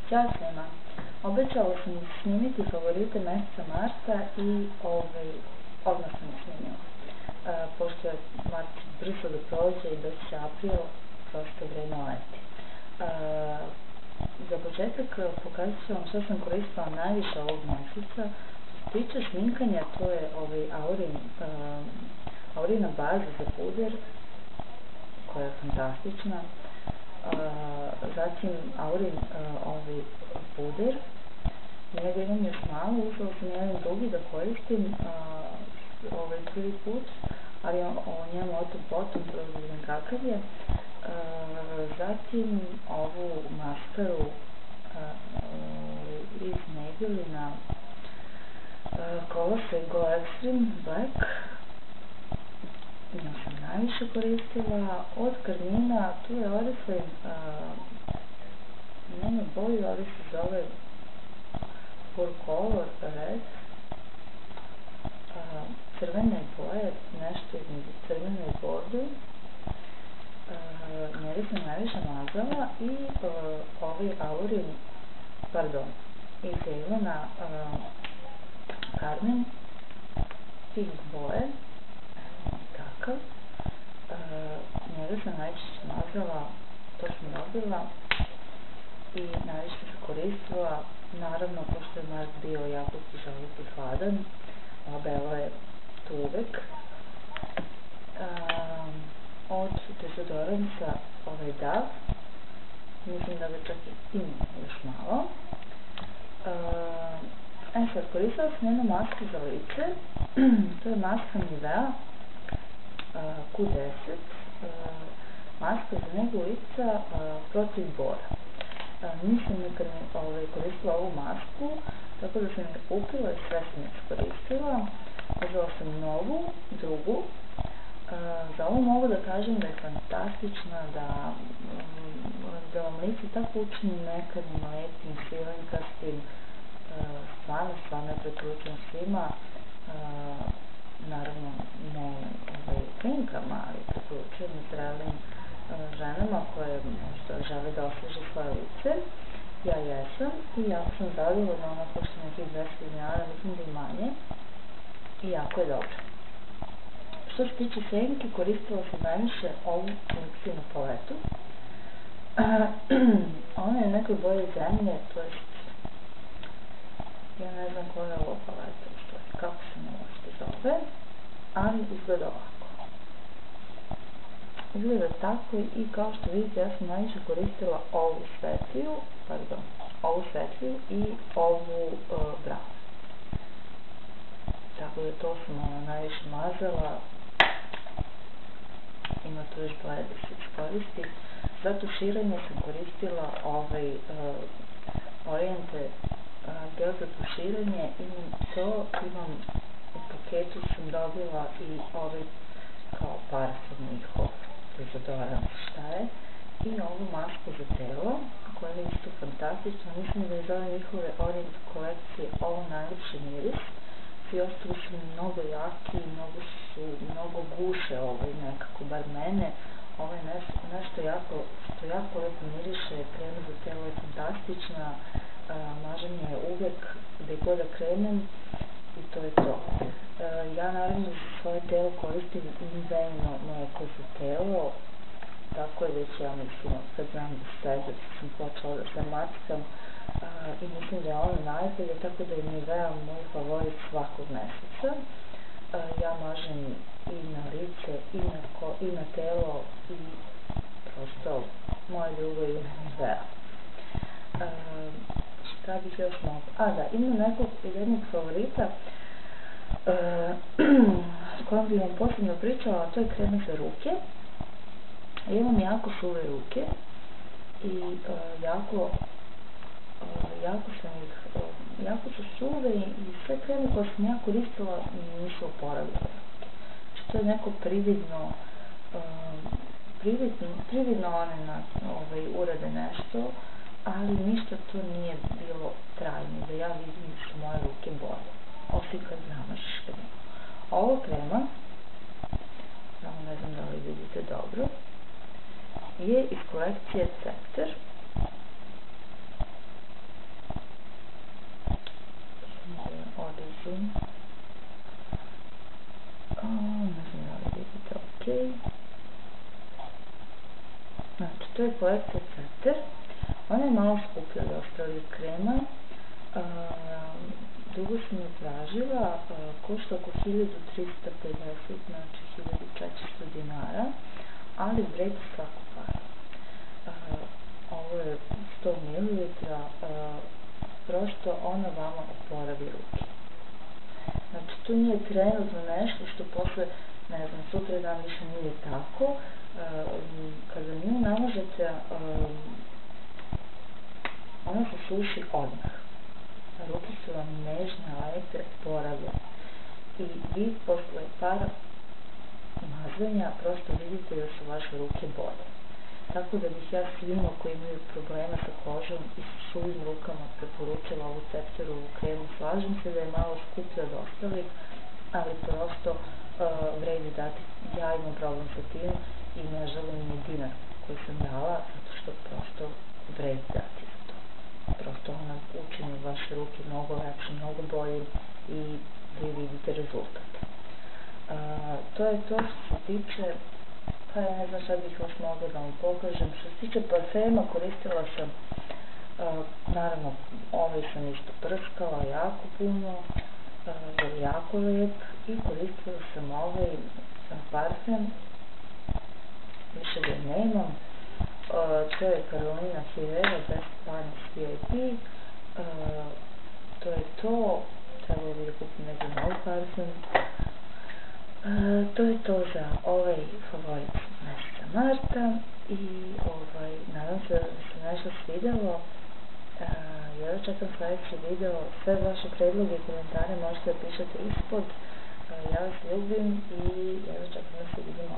Ćao svima. Obećala sam snimiti favorite meseca marta i odmah sam ih snimila. Pošto je mart brzo da prođe i doći će april, prosto vreme leti. Za početak pokazat ću vam što sam koristila najviše ovog meseca. Što se tiče šminkanja, to je Aurina baza za puder, koja je fantastična. Zatim Aurin puder, njega imam još malo, uzela sam jedan drugi da koristim prvi put, ali o njemu otom potom da vidim kakav je. Zatim ovu maskaru iz Maybellina Colorful Go Extreme Black, nju sam najviše koristila. Od Carmina tu je Oriflame, nema boju, ali se zove Pure Color Red, crvene boje, nešto između crvene i bordo, njega sam najviše mazala. I Aurin, iz Avona Carmen, Pink boje, takav, njega sam najčešće mazala, to sam dobila i najviše se koristila. Naravno, pošto je mart bio jako kišovit i hladan, Belo je tu uvek. Od dezodoransa DAV, mislim da ga čak i ima još malo. Sad, koristila sam jednu masku za lice, to je maska Nivea Q10, maska za negu lica protiv bora. Nisam nikad koristila ovu masku, tako da sam je kupila i sve sam iskoristila. Uzela sam novu, drugu. Za ovu mogu da kažem da je fantastična, da vam lice tako učini mekanim, lepim, silenkastim. Stvarno je preporučujem svima, naravno ne klinkama, ali preporučujem i zrelim ženama koje možda žele da osveže svoje lice. Ja jesam i jako sam zadovoljna, ona košta nekih 200 dinara, mislim da i manje, i jako je dobro. Što se tiče senki, koristila sam najviše ovu Nixinu paletu. Ona je u nekoj boji zemlje, to jest ja ne znam koja je ovo paleta, kako se ne uopšte zove, ali izgleda ovako. Izgleda tako i kao što vidite ja sam najviše koristila ovu svetliju i ovu bravu. Tako da to sam najviše mazala. Ima tu još boje da se iskoristi. Za tuširanje sam koristila Oriente gel za tuširanje. Imam u paketu, sam dobila i kao parfum njihov dezodorans, šta je, i ovu masku za telo koja je isto fantastična. Mislim da je za ove njihove Orient kolekcije ovo najljepši miris. Svi ostali su mnogo jaki, mnogo guše nekako, bar mene. Ovo je nešto što jako lepo miriše, krema za telo je fantastična, maženje je uvek gde god da krenem i to je to. Ja naravno za svoje telo koristim Niveino mleko za telo, tako je već ja mislim od kad znam da steže, sam počela da se mackam i mislim da je ono najbolje, tako da je Nivea moj favorit svakog meseca. Ja mažem i na lice i na telo i prosto moja ljubav je Nivea. Šta bih još mogla? Imam jednog favorita s kojom bih vam posebno pričala, a to je krema za ruke. Imam jako suve ruke i jako su suve i sve kreme koje sam ja koristila nisu oporavile ruke. To je neko prividno one urade nešto, ali ništa to nije bilo trajno, da ja vidim da su moje ruke bolje, osim kad namažeš kremu. Ovo krema, samo ne znam da li vidite dobro, je iz kolekcije Scepter. je kolekcija Ceter. Ona je malo skuplja od ostalih krema. Dugo sam je tražila, košta oko 1350, znači 1400 dinara, ali vredi svaku paru. Ovo je 100 ml, prosto ona vama oporavi ruke. Znači, tu nije trenutno nešto što posle, ne znam, sutra dan više nije tako. Kada nju namažete, ona se suši odmah. Ruke su vam nežne, lepe, oporavljene. I vi posle par mazanja prosto vidite da su vaše ruke bolje. Tako da bih ja svima koji imaju problema sa kožom i sa suvim rukama preporučila ovu Ceterovu kremu. Slažem se da je malo skuplja od ostalih, ali prosto vredi dati. Ja imam problem sa tim i ne želim ni dinar koji sam dala, zato što prosto vredi dati za to. Prosto ona učini vaše ruke mnogo lepše, mnogo bolje i vi vidite rezultat. To je to što se tiče, pa ja ne znam šta bih još mogla da vam pokažem. Što se tiče parfema, koristila sam, naravno, ovaj sam isto prskala jako puno, je jako lep, i koristila sam ovaj parfem, više ga nemam, to je Carolina Herrera Best Panis VIP, to je to, trebalo bi da kupim neki novi parfem. To je to za ovaj favorit meseca marta i nadam se da se nešto svidelo. Ja čekam sledeći video. Sve vaše predloge i komentare možete da pišete ispod. Ja vas ljubim i ja čekam da se vidimo